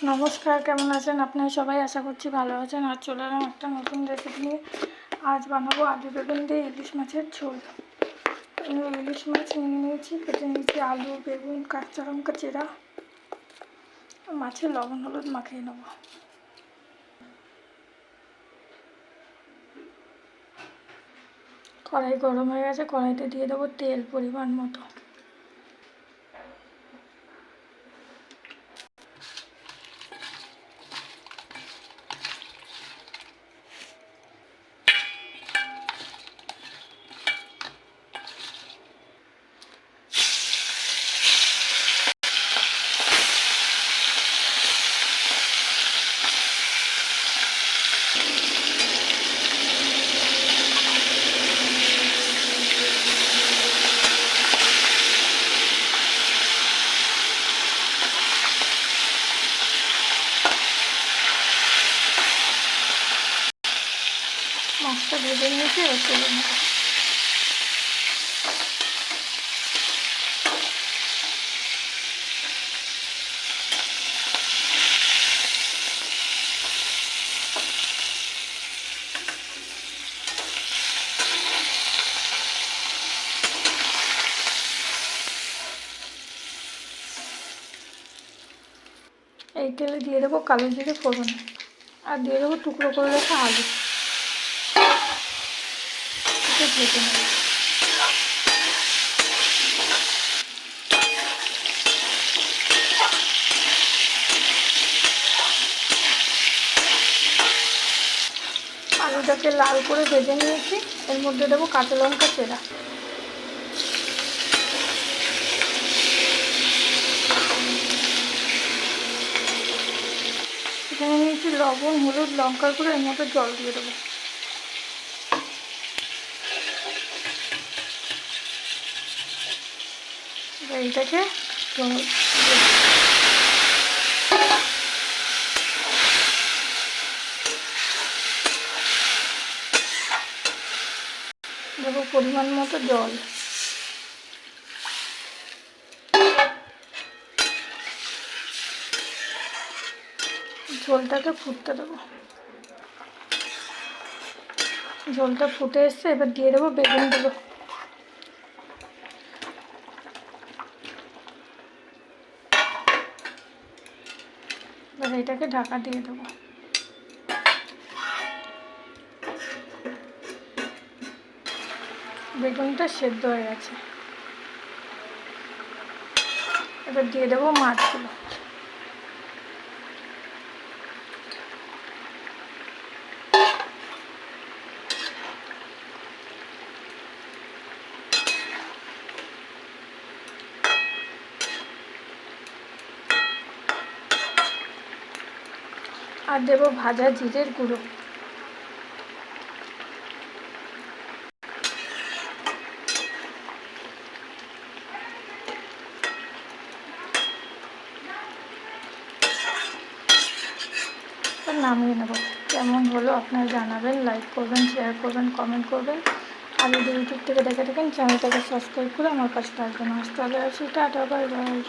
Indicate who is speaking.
Speaker 1: নমস্কার, কেমন আছেন আপনারা সবাই? আশা করছি ভালো আছেন। আজ চলে এলাম একটা নতুন রেসিপি নিয়ে। আজ বানাবো আলু বেগুন দিয়ে ইলিশ মাছের ঝোল। ইলিশ মাছ নিয়ে নিয়েছি, কেটে নিয়েছি আলু, বেগুন, কাঁচা লঙ্কা চেরা, মাছের লবণ হলুদ মাখিয়ে নেব। কড়াই গরম হয়ে গেছে, কড়াইতে দিয়ে দেবো তেল পরিমাণ মতো। মাছটা ভেজে নিয়েছি, এবার তুলে নেব। এই তেলে দিয়ে দেবো কালো জিরে ফোড়ন, আর দিয়ে দেবো টুকরো করে রাখা আলু। ভেজে নেব। আলুটাকে লাল করে ভেজে নিয়েছি, এর মধ্যে দেবো কাঁচা লঙ্কা চেরা। এখানে নিয়েছি লবণ, হলুদ, লঙ্কার গুঁড়ো, এর মধ্যে জল দিয়ে দেবো। এইটাকে দেবো পরিমাণ মতো জল। ঝোলটাকে ফুটতে দেবো। ঝোলটা ফুটে এসছে, এবার দিয়ে দেবো বেগুনগুলো। এবার এটাকে ঢাকা দিয়ে দেবো। বেগুনটা সেদ্ধ হয়ে গেছে, এবার দিয়ে দেবো মাছগুলো। আর দেবো ভাজা জিরের গুঁড়ো। নামিয়ে নেব। কেমন হলো আপনারা জানাবেন, লাইক করবেন, শেয়ার করবেন, কমেন্ট করবেন। আর যদি ইউটিউব থেকে দেখে থাকেন চ্যানেলটাকে সাবস্ক্রাইব করে আমার পাশে থাকবেন। আজ তাহলে আসি, টাটা, বাই বাই।